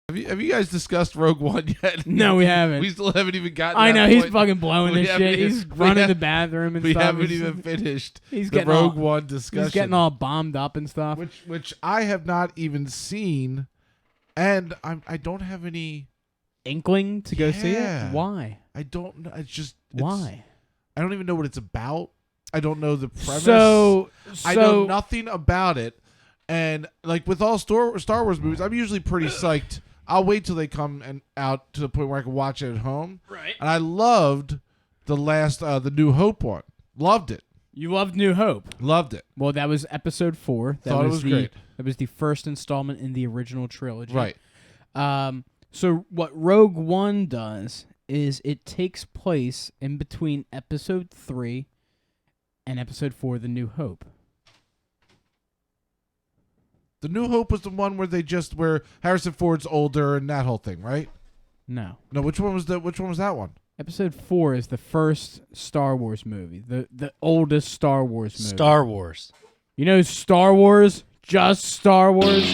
Have you guys discussed Rogue One yet? No, we haven't. We still haven't even gotten. I know that he's point. fucking blowing this shit. He's running the bathroom and we stuff. haven't even finished He's the getting Rogue all, One discussion. He's getting all bombed up and stuff. Which I have not even seen, and I don't have any inkling to go see it. Why? I don't know. Why? I don't even know what it's about. I don't know the premise. So I know nothing about it. And like with all Star Wars movies, I'm usually pretty psyched. I'll wait till they come out to the point where I can watch it at home. Right. And I loved the New Hope one. Loved it. You loved New Hope. Loved it. Well, that was episode 4. Thought it was great. That was the first installment in the original trilogy. Right. So what Rogue One does is it takes place in between episode 3 and episode 4, The New Hope. The New Hope was the one where Harrison Ford's older and that whole thing, right? No. No, which one was that one? Episode 4 is the first Star Wars movie, the oldest Star Wars movie. Star Wars. You know Star Wars? Just Star Wars?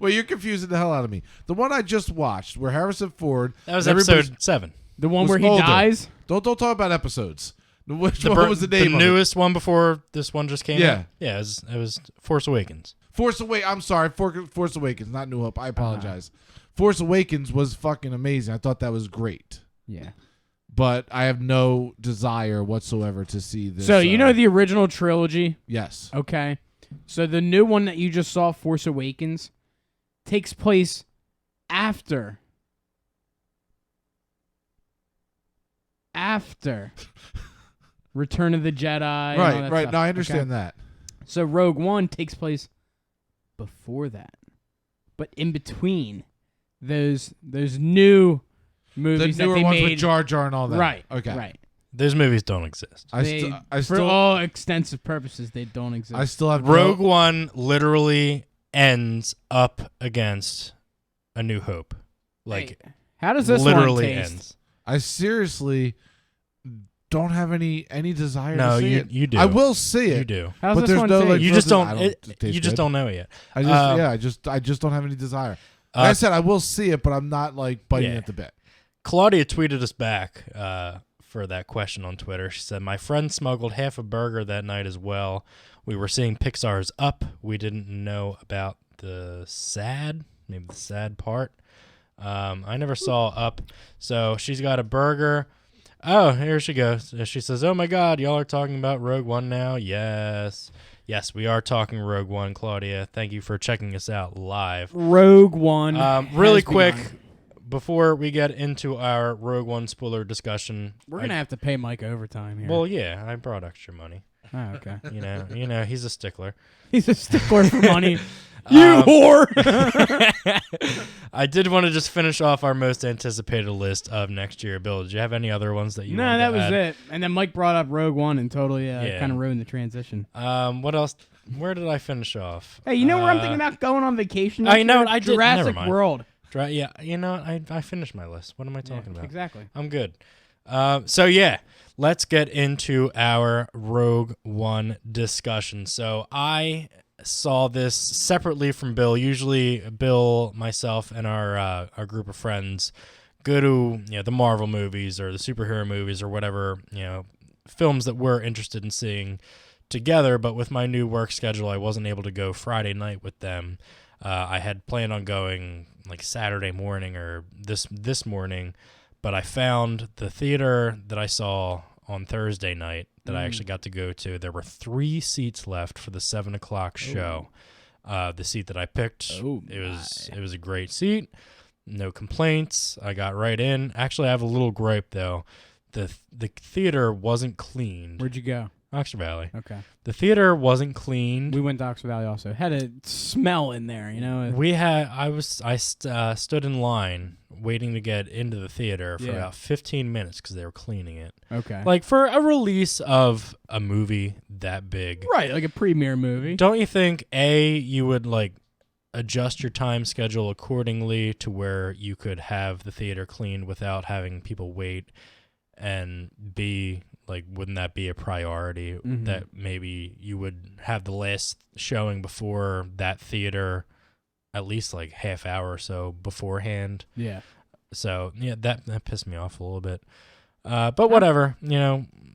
Well, you're confusing the hell out of me. The one I just watched, where Harrison Ford... That was episode 7. The one where he older. dies? Don't talk about episodes. Which one was the name The newest one before this one just came out? Yeah, it was Force Awakens. I'm sorry, Force Awakens, not New Hope. I apologize. Force Awakens was fucking amazing. I thought that was great. Yeah. But I have no desire whatsoever to see this. So, you know the original trilogy? Yes. Okay. So, the new one that you just saw, Force Awakens, takes place after Return of the Jedi. Right. No, I understand that. So Rogue One takes place before that, but in between those new movies the newer that they ones made, with Jar Jar and all that. Right. Okay. Right. Those movies don't exist. For all extensive purposes, they don't exist. I still have Rogue One literally ends up against A New Hope. Like, how does this literally one taste? ends. I seriously don't have any desire to see it. You do. I will see it. You do. How's but this there's one no taste? like You just don't. taste You just good. don't know it yet. I just don't have any desire. Like I said, I will see it, but I'm not like biting at the bit. Claudia tweeted us back for that question on Twitter. She said, "My friend smuggled half a burger that night as well. We were seeing Pixar's Up. We didn't know about the sad part. I never saw Up, so she's got a burger." Oh, here she goes. She says, "Oh my God, y'all are talking about Rogue One now?" Yes, we are talking Rogue One, Claudia. Thank you for checking us out live. Rogue One. Really quick, before we get into our Rogue One spoiler discussion, we're gonna have to pay Mike overtime here. Well, yeah, I brought extra money. Oh, okay. You know, he's a stickler. He's a stickler for money. You whore! I did want to just finish off our most anticipated list of next year. Bill, did you have any other ones that you wanted that to was add? it. And then Mike brought up Rogue One and totally kind of ruined the transition. What else? Where did I finish off? Hey, you know where I'm thinking about going on vacation? I know. I did. Jurassic Never mind. World. Yeah, you know what? I finished my list. What am I talking about? Exactly. I'm good. So yeah, let's get into our Rogue One discussion. So I saw this separately from Bill. Usually Bill, myself, and our group of friends go to the Marvel movies or the superhero movies or whatever, films that we're interested in seeing together. But with my new work schedule, I wasn't able to go Friday night with them. I had planned on going like Saturday morning or this morning, but I found the theater that I saw on Thursday night that I actually got to go to. There were 3 seats left for the 7:00 show. The seat that I picked, it was a great seat. No complaints. I got right in. Actually, I have a little gripe though. The theater wasn't cleaned. Where'd you go? Oxford Valley. Okay. The theater wasn't cleaned. We went to Oxford Valley also. Had a smell in there, I stood in line waiting to get into the theater for about 15 minutes because they were cleaning it. Okay. Like for a release of a movie that big. Right, like a premiere movie. Don't you think you would like adjust your time schedule accordingly to where you could have the theater cleaned without having people wait, and B, like, wouldn't that be a priority that maybe you would have the last showing before that theater at least like half hour or so beforehand. Yeah. So yeah, that pissed me off a little bit. But whatever,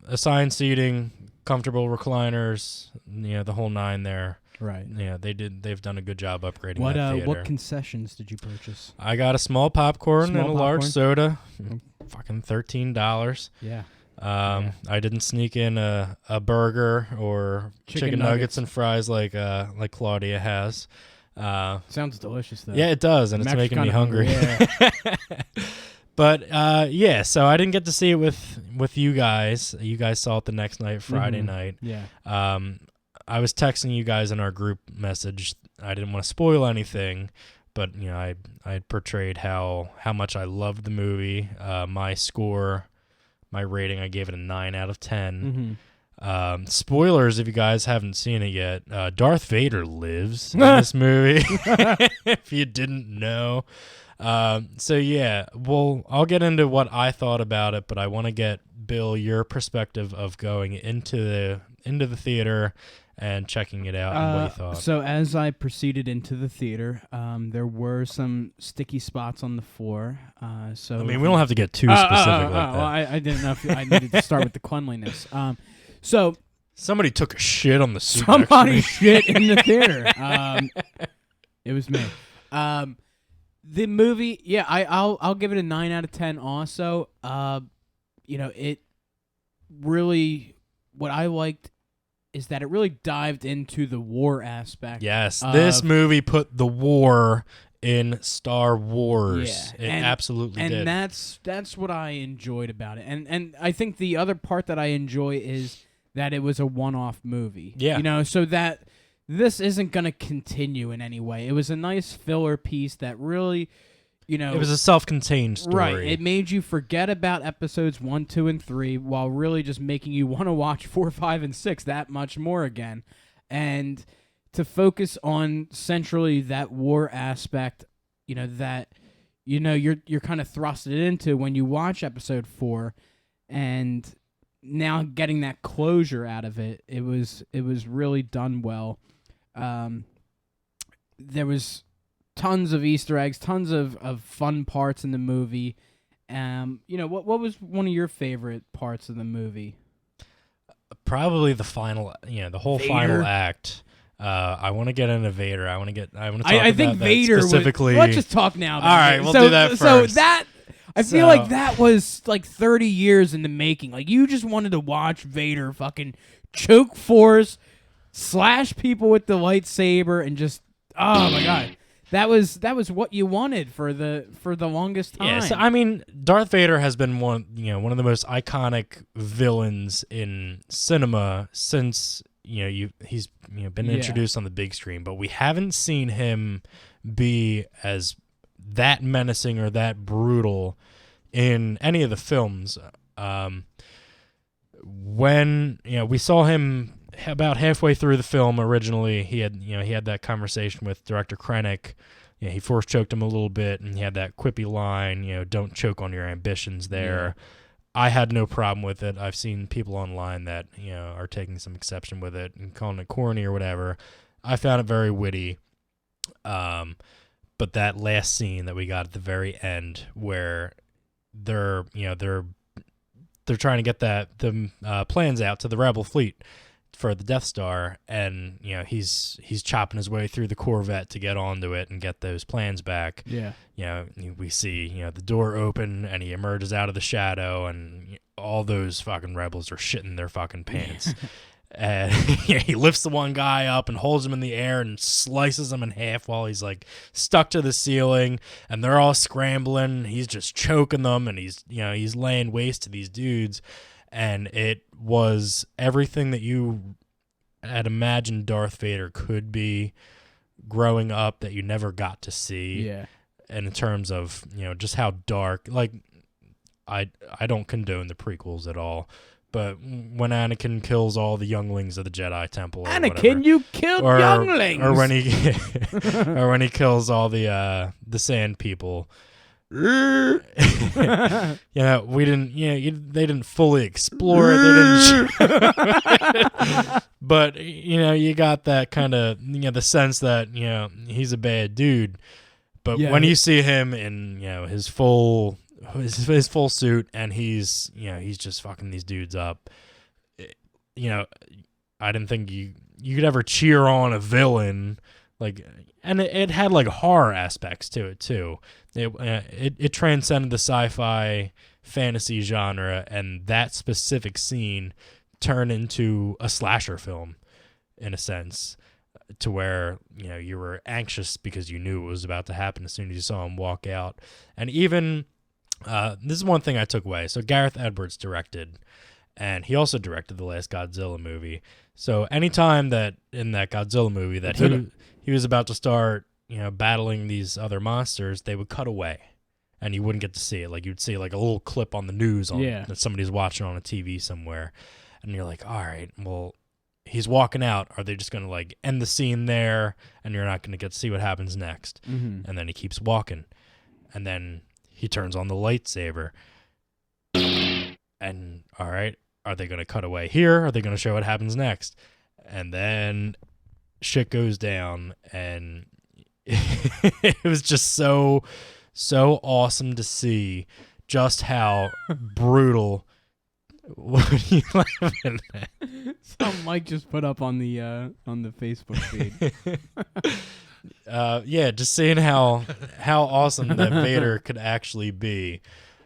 assigned seating, comfortable recliners, the whole nine there. Right. Yeah, they've done a good job upgrading that theater. What concessions did you purchase? I got a small popcorn and a large soda. Fucking $13. Yeah. I didn't sneak in a burger or chicken nuggets and fries like Claudia has. Sounds delicious though. Yeah, it does, and it's making me hungry. Yeah. But yeah, so I didn't get to see it with you guys. You guys saw it the next night, Friday night. Yeah. I was texting you guys in our group message. I didn't want to spoil anything, but I had portrayed how much I loved the movie. My rating, I gave it a 9 out of 10. Spoilers, if you guys haven't seen it yet, Darth Vader lives in this movie. If you didn't know. So yeah, I'll get into what I thought about it, but I want to get Bill your perspective of going into the theater and checking it out and what you thought. So as I proceeded into the theater, there were some sticky spots on the floor. So I mean, we don't have to get too specific like that. Well, I didn't know if I needed to start with the cleanliness. So somebody took a shit on the seat. Somebody shit in the theater. It was me. The movie, yeah, I'll give it a 9 out of 10. Also, it really, what I liked is that it really dived into the war aspect. Yes, this movie put the war in Star Wars. Yeah, it absolutely did. And that's what I enjoyed about it. And I think the other part that I enjoy is that it was a one-off movie. Yeah. So that this isn't going to continue in any way. It was a nice filler piece that really, it was a self-contained story. Right. It made you forget about episodes 1, 2, and 3 while really just making you want to watch 4, 5, and 6 that much more again. And to focus on centrally that war aspect, that you're kind of thrusted into when you watch episode 4, and now getting that closure out of it, it was really done well. There was tons of Easter eggs, tons of fun parts in the movie. What was one of your favorite parts of the movie? Probably the final, the whole Vader. final act. I want to get into Vader. I want to talk I about think that Vader specifically. let's just talk now about All right, Vader. we'll do that first. So that I feel like that was like 30 years in the making. Like you just wanted to watch Vader fucking choke force, slash people with the lightsaber, and just oh my god. That was what you wanted for the longest time. Yeah, so, I mean, Darth Vader has been one of the most iconic villains in cinema since he's been introduced on the big screen, but we haven't seen him be as that menacing or that brutal in any of the films. When we saw him about halfway through the film originally, he had that conversation with director Krennic. He force choked him a little bit, and he had that quippy line, "Don't choke on your ambitions." There, I had no problem with it. I've seen people online that are taking some exception with it and calling it corny or whatever. I found it very witty. But that last scene that we got at the very end, where they're trying to get the plans out to the Rebel fleet for the Death Star, and he's chopping his way through the Corvette to get onto it and get those plans back. Yeah. We see the door open, and he emerges out of the shadow, and all those fucking rebels are shitting their fucking pants. And he lifts the one guy up and holds him in the air and slices him in half while he's like stuck to the ceiling, and they're all scrambling. He's just choking them, and he's laying waste to these dudes. And it was everything that you had imagined Darth Vader could be growing up that you never got to see. Yeah. And in terms of, just how dark, like, I don't condone the prequels at all, but when Anakin kills all the younglings of the Jedi Temple, or Anakin, whatever, you killed younglings, or when he kills all the Sand People, You know, we didn't. They didn't fully explore it. They didn't. But you got that kind of the sense that he's a bad dude. But when you see him in his full suit and he's just fucking these dudes up, I didn't think you could ever cheer on a villain and it had like horror aspects to it too. It transcended the sci-fi fantasy genre, and that specific scene turned into a slasher film in a sense, to where you were anxious because you knew it was about to happen as soon as you saw him walk out. And even this is one thing I took away. So Gareth Edwards directed, and he also directed the last Godzilla movie. So anytime that in that Godzilla movie that he was about to start battling these other monsters, they would cut away and you wouldn't get to see it. Like you'd see like a little clip on the news that somebody's watching on a TV somewhere, and you're like, all right, well, he's walking out. Are they just going to like end the scene there and you're not going to get to see what happens next? Mm-hmm. And then he keeps walking, and then he turns on the lightsaber, and all right, are they going to cut away here? Are they going to show what happens next? And then shit goes down, and it was just so awesome to see just how brutal. What are you laughing at? Some Mike just put up on the Facebook feed. Yeah, just seeing how awesome that Vader could actually be.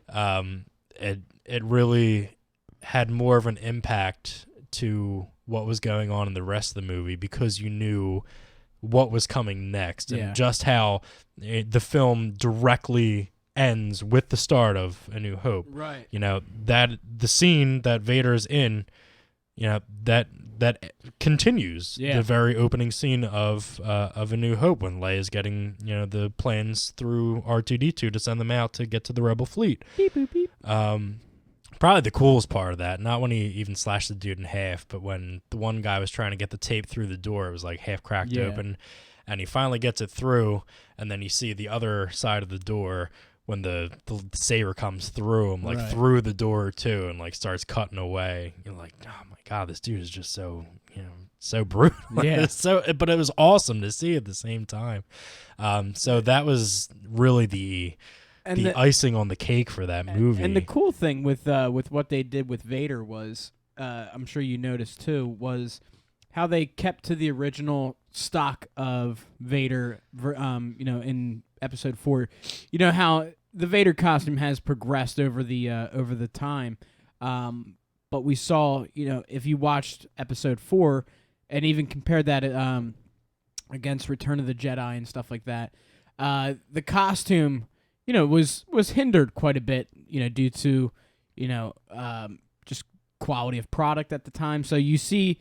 It really had more of an impact to what was going on in the rest of the movie because you knew what was coming next, and just how the film directly ends with the start of A New Hope. Right. That the scene that Vader's in, that continues the very opening scene of A New Hope, when Leia's getting the plans through R2-D2 to send them out to get to the Rebel fleet. Beep boop beep. Probably the coolest part of that, not when he even slashed the dude in half, but when the one guy was trying to get the tape through the door, it was like half cracked open, and he finally gets it through, and then you see the other side of the door when the saber comes through him, through the door too, and like starts cutting away. You're like, oh my god, this dude is just so so brutal. Yeah. But it was awesome to see at the same time. So that was really the icing on the cake for that movie. And the cool thing with what they did with Vader was, I'm sure you noticed too, was how they kept to the original stock of Vader. In Episode 4, how the Vader costume has progressed over the time. But we saw, if you watched Episode 4 and even compared that against Return of the Jedi and stuff like that, the costume, was hindered quite a bit, due to, just quality of product at the time. So you see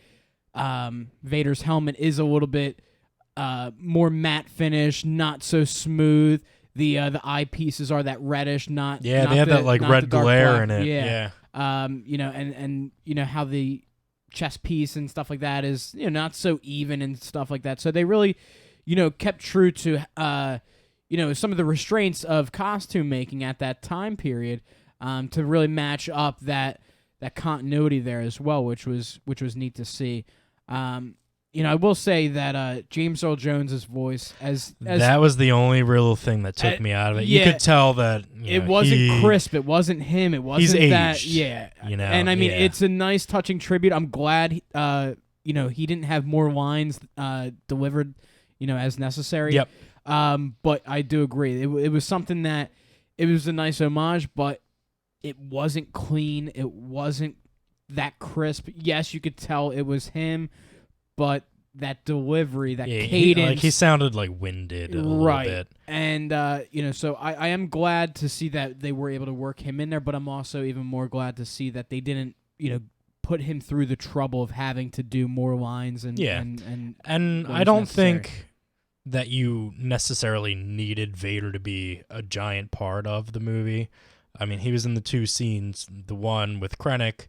Vader's helmet is a little bit more matte finish, not so smooth. The eyepieces are that reddish, not they have that like red glare black. in it. Yeah. And how the chest piece and stuff like that is not so even and stuff like that. So they really kept true to some of the restraints of costume making at that time period, to really match up that continuity there as well, which was neat to see. I will say that James Earl Jones's voice as that was the only real thing that took me out of it. You could tell that it wasn't crisp. It wasn't him. It wasn't he's that. aged, Yeah, And I mean, it's a nice, touching tribute. I'm glad he didn't have more lines delivered, as necessary. Yep. But I do agree. It was something that it was a nice homage, but it wasn't clean. It wasn't that crisp. Yes, you could tell it was him, but that delivery, that cadence, he sounded like winded a little bit. And so I am glad to see that they were able to work him in there, but I'm also even more glad to see that they didn't, put him through the trouble of having to do more lines and I don't think that you necessarily needed Vader to be a giant part of the movie. I mean, he was in the two scenes, the one with Krennic.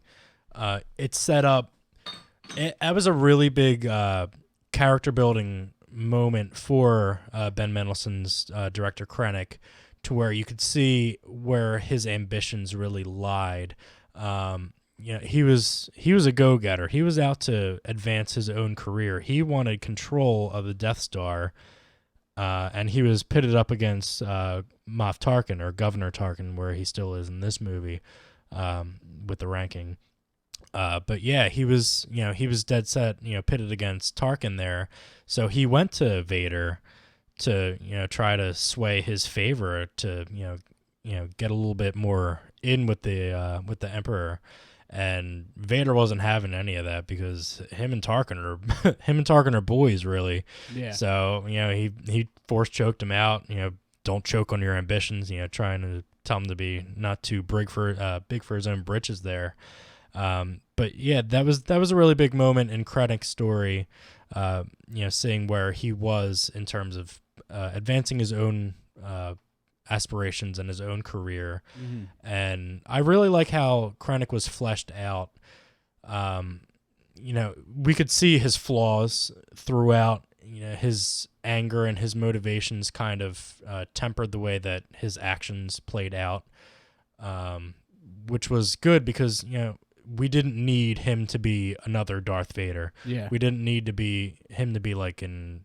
It set up. That was a really big character building moment for Ben Mendelsohn's director Krennic to where you could see where his ambitions really lied. He was a go-getter. He was out to advance his own career. He wanted control of the Death Star, and he was pitted up against Moff Tarkin, or Governor Tarkin, where he still is in this movie, with the ranking. But yeah, he was dead set, pitted against Tarkin there. So he went to Vader to, try to sway his favor to, get a little bit more in with the Emperor. And Vader wasn't having any of that, because him and Tarkin are boys, really. Yeah. So, he force choked him out, don't choke on your ambitions, trying to tell him to be not too big for his own britches there. But yeah, that was a really big moment in Krennic's story, seeing where he was in terms of advancing his own aspirations and his own career. Mm-hmm. And I really like how Krennic was fleshed out. We could see his flaws throughout. His anger and his motivations kind of tempered the way that his actions played out, which was good, because we didn't need him to be another Darth Vader. Yeah. We didn't need him to be like an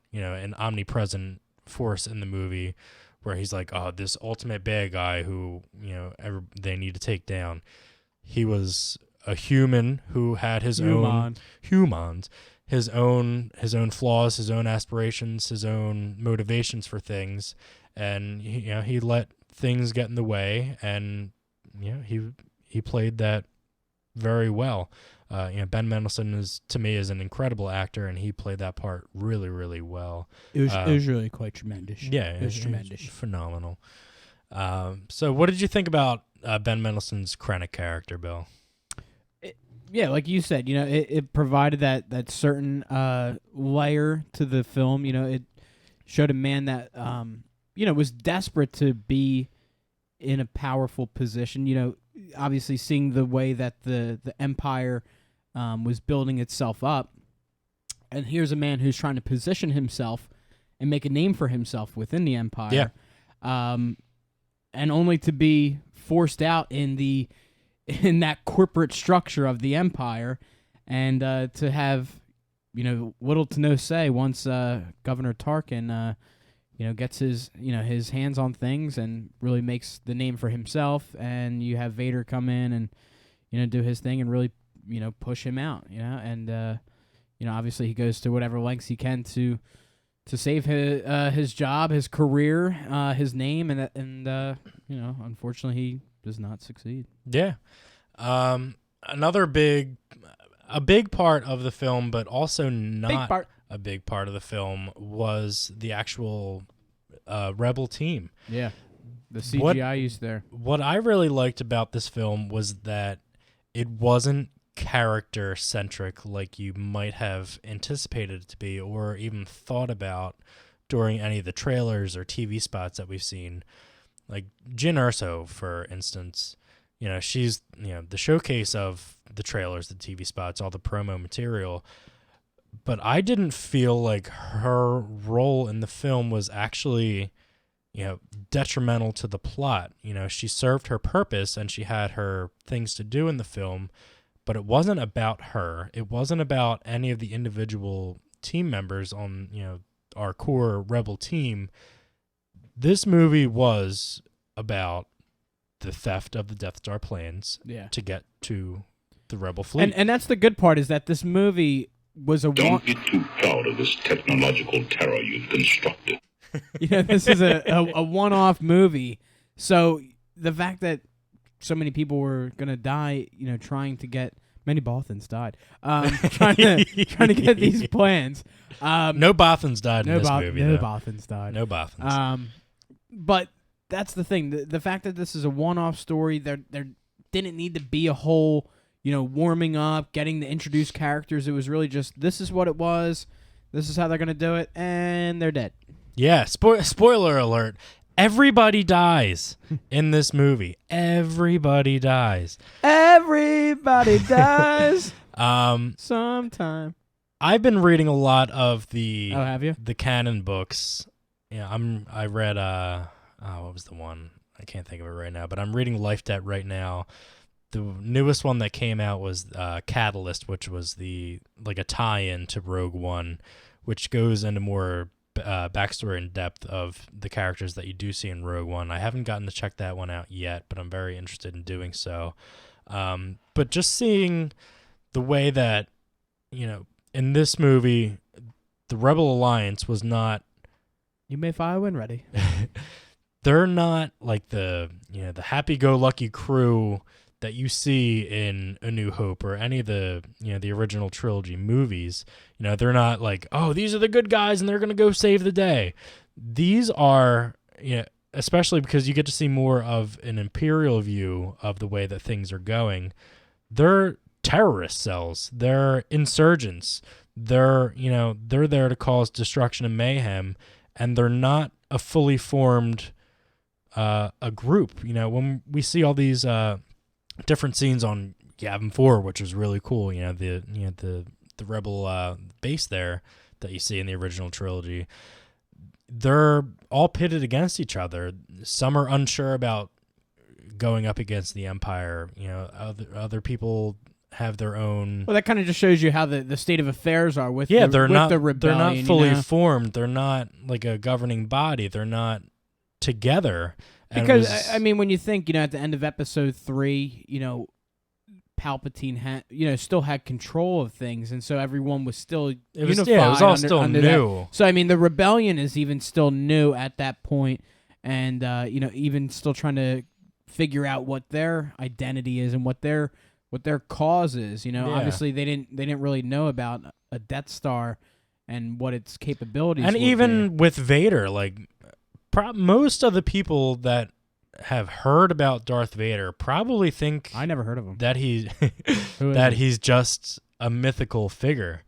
omnipresent force in the movie, where he's like, oh, this ultimate bad guy who they need to take down. He was a human who had his own flaws, his own aspirations, his own motivations for things, and he let things get in the way, and he played that very well. Ben Mendelsohn is an incredible actor, and he played that part really, really well. It was really quite tremendous. Yeah, it was tremendous, phenomenal. So, what did you think about Ben Mendelsohn's Krennic character, Bill? Yeah, like you said, it provided that certain layer to the film. It showed a man that was desperate to be in a powerful position. Obviously seeing the way that the Empire was building itself up, and here's a man who's trying to position himself and make a name for himself within the Empire. Yeah. And only to be forced out in that corporate structure of the Empire, and to have little to no say once Governor Tarkin gets his hands on things and really makes the name for himself, and you have Vader come in and do his thing and really push him out, and obviously he goes to whatever lengths he can to save his job, his career, his name, and unfortunately he does not succeed. Yeah. Another big part of the film, but also not a big part of the film, was the actual rebel team. Yeah. The CGI used there. What I really liked about this film was that it wasn't character-centric like you might have anticipated it to be, or even thought about during any of the trailers or TV spots that we've seen. Like Jyn Erso, for instance, she's the showcase of the trailers, the TV spots, all the promo material. But I didn't feel like her role in the film was actually, detrimental to the plot. She served her purpose and she had her things to do in the film, but it wasn't about her. It wasn't about any of the individual team members on, our core rebel team. This movie was about the theft of the Death Star plans to get to the rebel fleet. And that's the good part, is that this movie was a Don't get too proud of this technological terror you've constructed. This is a one-off movie. So the fact that so many people were gonna die, trying to get many Bothans died, trying to get these plans. No Bothans died in this movie. No Bothans died. No Bothans. But that's the thing. The fact that this is a one-off story, there didn't need to be a whole, warming up, getting to introduce characters. It was really just, this is what it was. This is how they're gonna do it, and they're dead. Yeah. Spoiler alert. Everybody dies in this movie. Everybody dies. Everybody dies. Sometime. I've been reading a lot of the have you? The canon books. I read what was the one? I can't think of it right now, but I'm reading Life Debt right now. The newest one that came out was Catalyst, which was a tie-in to Rogue One, which goes into more backstory and depth of the characters that you do see in Rogue One. I haven't gotten to check that one out yet, but I'm very interested in doing so. But just seeing the way that, in this movie, the Rebel Alliance was not... You may fire when ready. They're not like the happy-go-lucky crew that you see in A New Hope or any of the the original trilogy movies. They're not like, oh, these are the good guys and they're gonna go save the day. These are, especially because you get to see more of an Imperial view of the way that things are going. They're terrorist cells. They're insurgents. They're there to cause destruction and mayhem, and they're not a fully formed a group. When we see all these different scenes on Yavin 4, which was really cool. The rebel base there that you see in the original trilogy. They're all pitted against each other. Some are unsure about going up against the Empire. Other people have their own. Well, that kind of just shows you how the state of affairs are with they're with not the rebellion. They're not fully formed. They're not like a governing body. They're not together. Because when you think, at the end of Episode 3, Palpatine had, still had control of things, and so everyone was still unified. It was all under, still under new. That. So the rebellion is even still new at that point, and even still trying to figure out what their identity is and what their cause is. Obviously they didn't really know about a Death Star and what its capabilities. And even with Vader, most of the people that have heard about Darth Vader probably think I never heard of him. That he's just a mythical figure,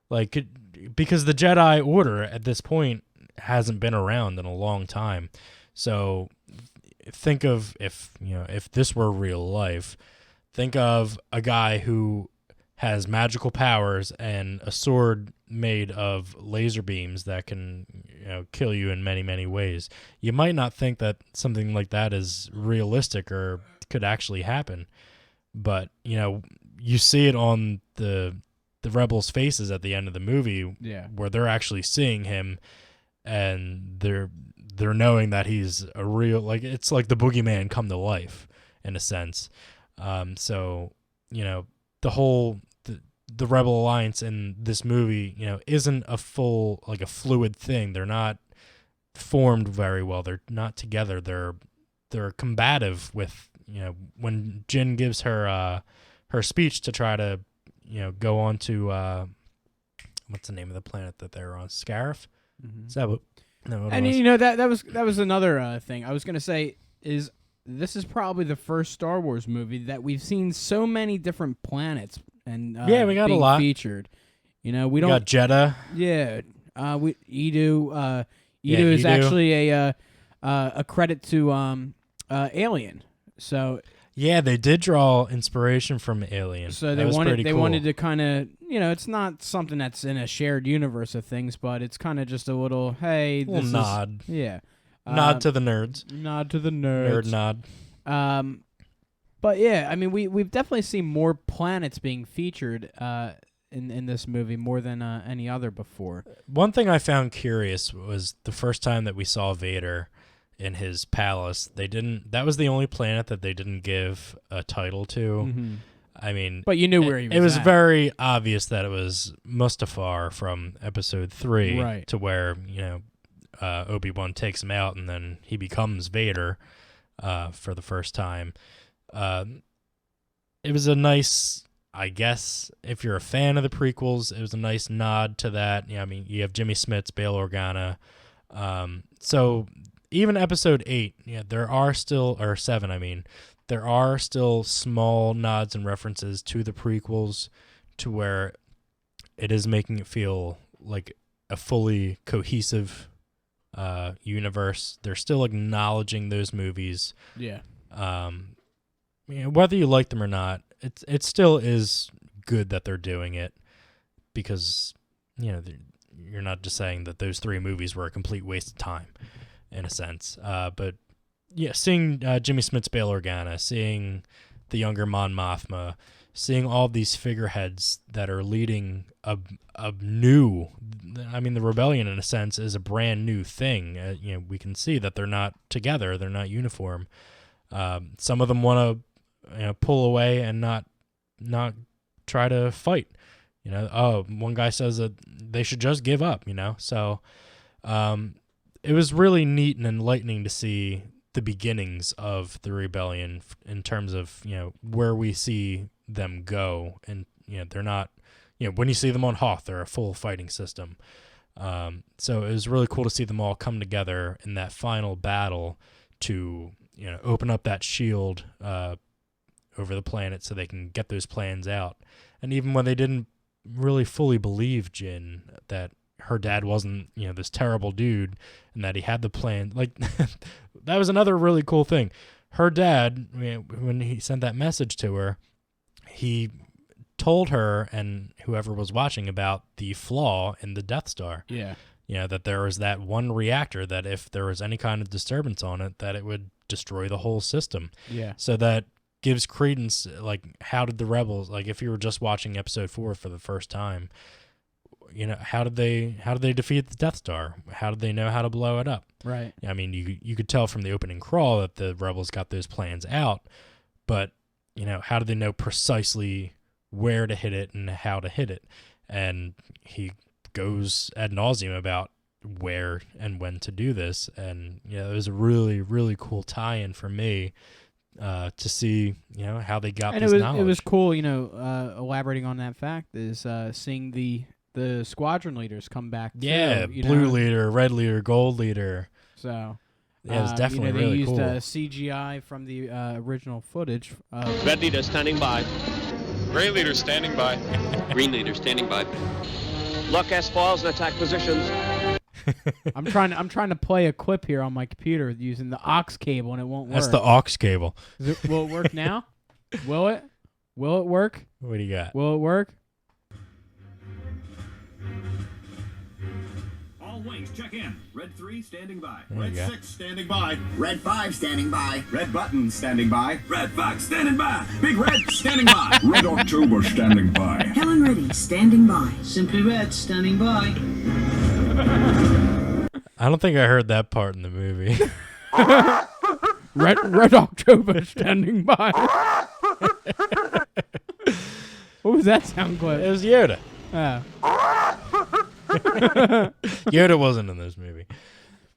because the Jedi Order at this point hasn't been around in a long time. So think of if this were real life, think of a guy who has magical powers and a sword made of laser beams that can kill you in many, many ways. You might not think that something like that is realistic or could actually happen, but you see it on the rebels' faces at the end of the movie, where they're actually seeing him, and they're knowing that he's a real, it's like the boogeyman come to life in a sense. So the whole the Rebel Alliance in this movie, isn't a full, a fluid thing. They're not formed very well. They're not together. They're combative with, when Jyn gives her her speech to try to, go on to, what's the name of the planet that they're on? Scarif? Mm-hmm. Is that what? No, and that was another thing I was gonna say is this is probably the first Star Wars movie that we've seen so many different planets and we got being a lot featured. We don't got Jeddah. Yeah, Edu is actually a credit to Alien. So yeah, they did draw inspiration from Alien. So they wanted to kind of, it's not something that's in a shared universe of things, but it's kind of just a little nod. Nod to the nerds. Nod to the nerds. Nerd nod. But yeah, we've definitely seen more planets being featured in this movie more than any other before. One thing I found curious was the first time that we saw Vader in his palace. That was the only planet that they didn't give a title to. Mm-hmm. But you knew where he was. It was at. very obvious that it was Mustafar from Episode 3, right, to where Obi-Wan takes him out and then he becomes Vader for the first time. It was a nice, I guess, if you're a fan of the prequels, it was a nice nod to that. You have Jimmy Smits, Bail Organa. So even Episode 8, there are still, or 7, there are still small nods and references to the prequels to where it is making it feel like a fully cohesive universe. They're still acknowledging those movies. Yeah. Whether you like them or not, it still is good that they're doing it, because you're not just saying that those 3 movies were a complete waste of time, in a sense. But seeing Jimmy Smits Bail Organa, seeing the younger Mon Mothma, seeing all these figureheads that are leading a new, I mean, the rebellion in a sense is a brand new thing. We can see that they're not together, they're not uniform. Some of them want to pull away and not try to fight. One guy says that they should just give up. So it was really neat and enlightening to see the beginnings of the rebellion in terms of where we see them go, and they're not when you see them on Hoth, they're a full fighting system. So it was really cool to see them all come together in that final battle to open up that shield over the planet so they can get those plans out. And even when they didn't really fully believe Jyn that her dad wasn't this terrible dude and that he had the plan, like that was another really cool thing. Her dad, when he sent that message to her, he told her and whoever was watching about the flaw in the Death Star. Yeah. That there was that one reactor that if there was any kind of disturbance on it, that it would destroy the whole system. Yeah. So that gives credence, like, how did the rebels, like, if you were just watching episode 4 for the first time, how did they defeat the Death Star? How did they know how to blow it up? Right. I mean, you could tell from the opening crawl that the rebels got those plans out, but how did they know precisely where to hit it and how to hit it? And he goes ad nauseum about where and when to do this, and it was a really, really cool tie-in for me to see how they got And this knowledge. it was cool, elaborating on that fact is seeing the squadron leaders come back. Yeah, too, blue leader, red leader, gold leader. So Yeah, it was definitely they really used cool. CGI from the original footage. Red leader standing by. Gray leader standing by. Green leader standing by. Lock S-files and attack positions. I'm trying to play a clip here on my computer using the aux cable, and it won't work. That's the aux cable. Will it work now? Will it? Will it work? What do you got? Will it work? All wings, check in. Red 3 standing by. There you Red go. 6 standing by. Red 5 standing by. Red button standing by. Red Fox standing by. Big Red standing by. Red October standing by. Helen Reddy standing by. Simply Red standing by. I don't think I heard that part in the movie. Red October standing by. What was that sound clip? It was Yoda. Oh. Yoda wasn't in this movie.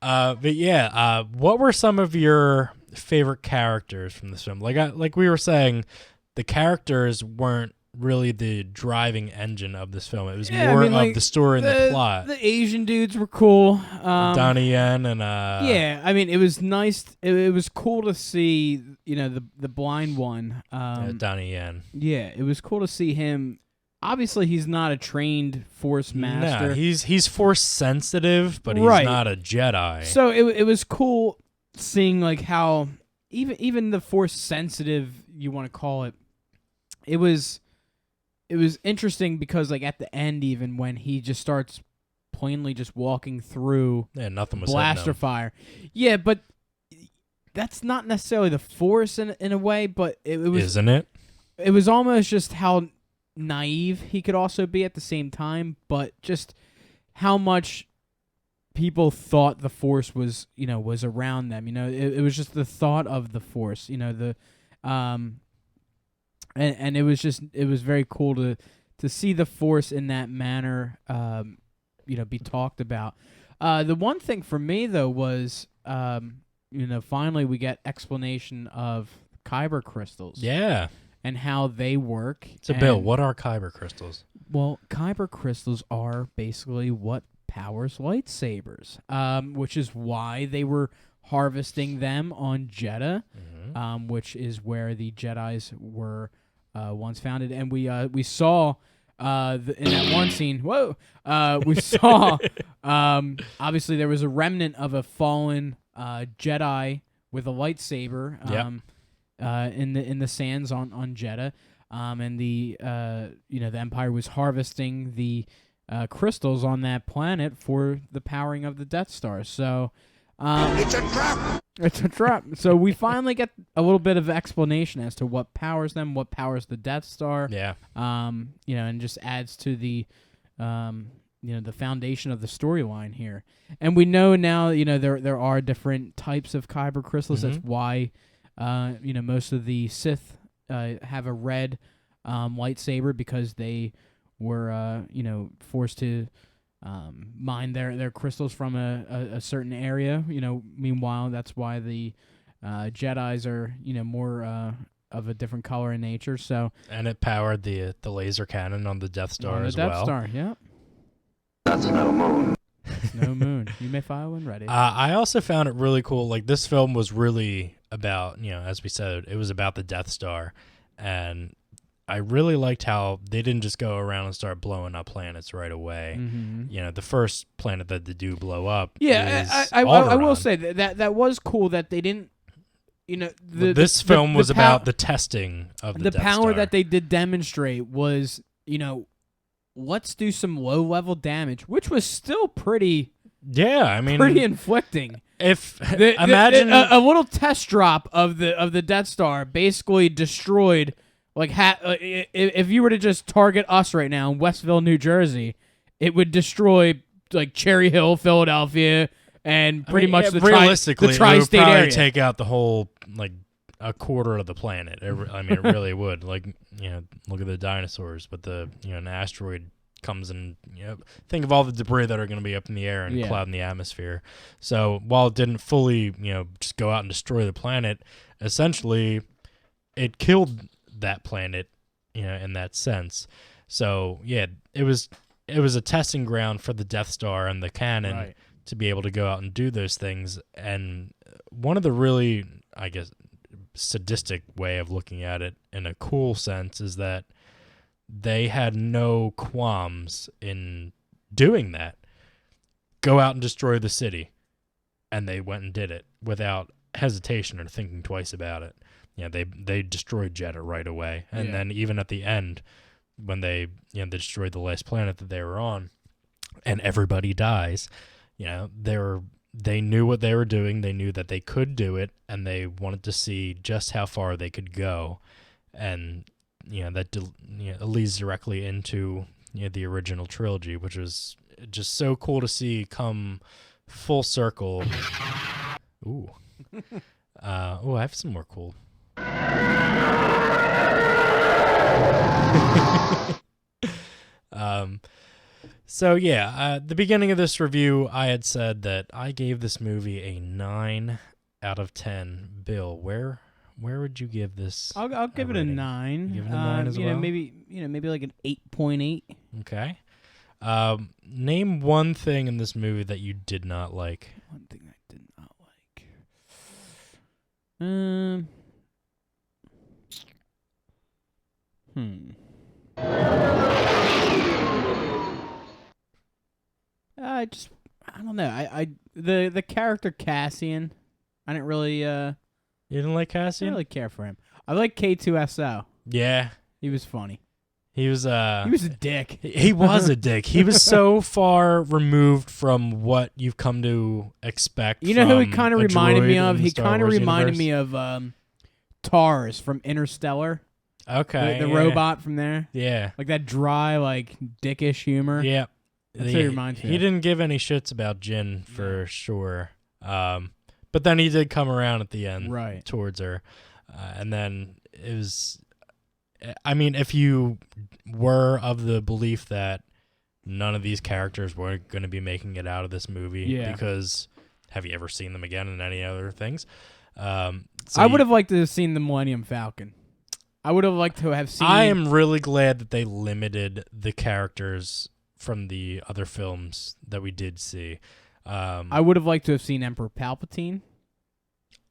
But yeah, what were some of your favorite characters from this film? Like we were saying, the characters weren't really the driving engine of this film. It was more of the story and the plot. The Asian dudes were cool. Donnie Yen and yeah, I mean, it was nice. It was cool to see, the blind one. Donnie Yen. Yeah, it was cool to see him. Obviously, he's not a trained Force master. No, he's Force sensitive, but he's Right. not a Jedi. So it was cool seeing like how even the Force sensitive, you want to call it, it was interesting because like at the end, even when he just starts plainly just walking through Nothing was blaster hitting him. fire. Yeah, but that's not necessarily the Force in a way, but it was. Isn't it? It was almost just how naive he could also be at the same time, but just how much people thought the Force was around them. It was just the thought of the Force. And it was very cool to see the Force in that manner, be talked about. The one thing for me though was, finally we get explanation of kyber crystals. Yeah. And how they work. So, Bill, what are kyber crystals? Well, kyber crystals are basically what powers lightsabers, which is why they were harvesting them on Jeddah, which is where the Jedis were once founded. And we saw in that one scene, we saw, obviously there was a remnant of a fallen Jedi with a lightsaber. Yep. In the sands on Jeddah, and the Empire was harvesting the crystals on that planet for the powering of the Death Star. So It's a trap! It's a trap. So we finally get a little bit of explanation as to what powers them, what powers the Death Star. Yeah. And just adds to the, the foundation of the storyline here. And we know now, there are different types of kyber crystals. Mm-hmm. That's why, most of the Sith have a red lightsaber, because they were, forced to mine their crystals from a certain area. Meanwhile, that's why the Jedis are, more of a different color in nature. So, and it powered the laser cannon on the Death Star as well. The Death Star, yeah. That's no moon. No moon. You may file when ready. I also found it really cool. Like, this film was really about, as we said, it was about the Death Star, and I really liked how they didn't just go around and start blowing up planets right away. Mm-hmm. The first planet that they do blow up. Yeah, is I Alderaan. will say that was cool that they didn't. This film was about the testing of the Death power Star. that they did demonstrate was, let's do some low level damage, which was still pretty. Yeah, I mean, pretty inflicting. If imagine a little test drop of the Death Star basically destroyed. Like, if you were to just target us right now in Westville, New Jersey, it would destroy, like, Cherry Hill, Philadelphia, and pretty much the realistically, tri-state it would probably area. take out the whole, like, a quarter of the planet. It really would. Like, look at the dinosaurs, but an asteroid comes and, think of all the debris that are going to be up in the air and clouding the atmosphere. So while it didn't fully, just go out and destroy the planet, essentially, it killed that planet, in that sense. So yeah, it was a testing ground for the Death Star and the cannon to be able to go out and do those things. And one of the really, I guess, sadistic way of looking at it in a cool sense is that they had no qualms in doing that. Go out and destroy the city. And they went and did it without hesitation or thinking twice about it. They destroyed Jeddah right away. And then even at the end, when they destroyed the last planet that they were on and everybody dies, they knew what they were doing. They knew that they could do it, and they wanted to see just how far they could go. And, that leads directly into the original trilogy, which was just so cool to see come full circle. Ooh. I have some more cool. So yeah, the beginning of this review, I had said that I gave this movie a 9 out of 10. Bill, where would you give this? I'll give it a 9. You give it a 9 as well? Maybe like an 8.8. Okay. Name one thing in this movie that you did not like. One thing I did not like. I don't know. The character Cassian, I didn't really You didn't like I Cassian? didn't really care for him. I like K2SO. Yeah. He was funny. He was a dick. He was a dick. He was so far removed from what you've come to expect. You know who he kind of reminded me of? He kind of reminded me of Tars from Interstellar. Okay. The robot from there. Yeah. Like that dry, like dickish humor. Yeah. That's what he reminds me He of. didn't give any shits about Jin for sure. But then he did come around at the end towards her. And then it was... I mean, if you were of the belief that none of these characters were going to be making it out of this movie, because have you ever seen them again in any other things? I would have liked to have seen the Millennium Falcon. I would have liked to have seen... I am really glad that they limited the characters from the other films that we did see. I would have liked to have seen Emperor Palpatine.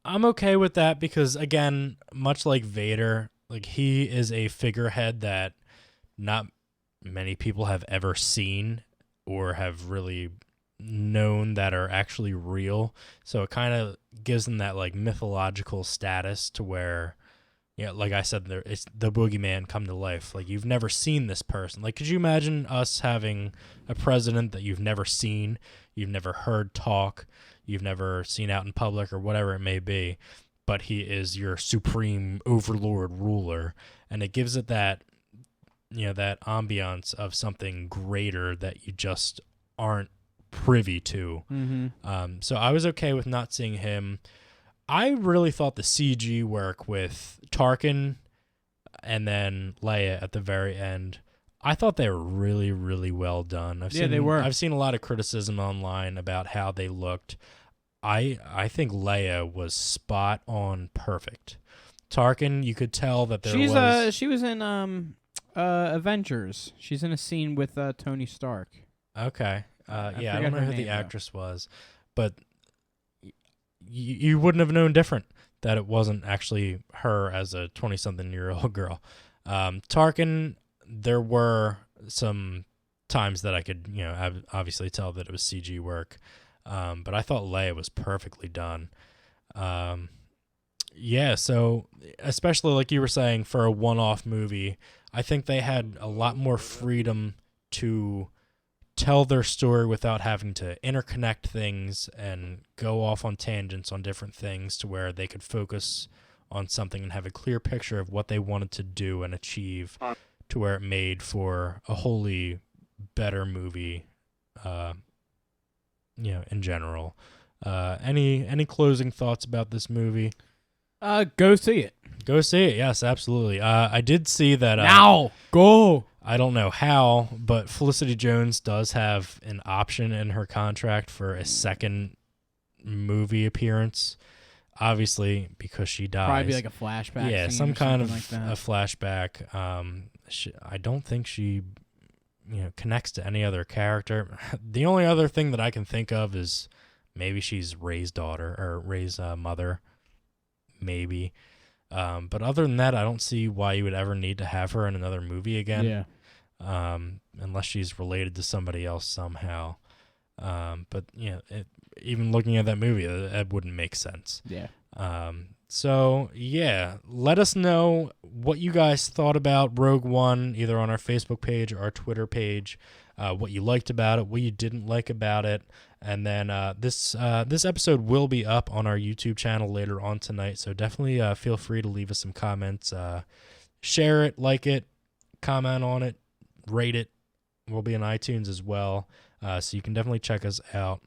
I'm okay with that because, again, much like Vader... Like, he is a figurehead that not many people have ever seen or have really known that are actually real. So it kind of gives them that, like, mythological status to where, like I said, it's the boogeyman come to life. Like, you've never seen this person. Like, could you imagine us having a president that you've never seen, you've never heard talk, you've never seen out in public or whatever it may be, but he is your supreme overlord ruler, and it gives it that, that ambiance of something greater that you just aren't privy to. So I was okay with not seeing him. I really thought the CG work with Tarkin and then Leia at the very end, I thought they were really, really well done. They were. I've seen a lot of criticism online about how they looked. I think Leia was spot on perfect. Tarkin, you could tell that she was in Avengers. She's in a scene with Tony Stark. Okay. I don't know who the actress was, but you wouldn't have known different that it wasn't actually her as a 20-something-year-old girl. Tarkin, there were some times that I could, obviously tell that it was CG work, but I thought Leia was perfectly done. So especially like you were saying, for a one-off movie, I think they had a lot more freedom to tell their story without having to interconnect things and go off on tangents on different things, to where they could focus on something and have a clear picture of what they wanted to do and achieve, to where it made for a wholly better movie, in general. Any closing thoughts about this movie? Go see it. Go see it. Yes, absolutely. I did see that. Now, go. I don't know how, but Felicity Jones does have an option in her contract for a second movie appearance. Obviously, because she dies. Probably like a flashback. Yeah, scene some or kind of like that. a flashback. I don't think she, connects to any other character. The only other thing that I can think of is maybe she's Rey's daughter or Rey's mother. Maybe. But other than that, I don't see why you would ever need to have her in another movie again. Yeah. Unless she's related to somebody else somehow. But even looking at that movie, that wouldn't make sense. Yeah. So yeah, let us know what you guys thought about Rogue One, either on our Facebook page or our Twitter page. What you liked about it, what you didn't like about it. And then this episode will be up on our YouTube channel later on tonight, so definitely feel free to leave us some comments. Share it, like it, comment on it, rate it. We'll be on iTunes as well, so you can definitely check us out.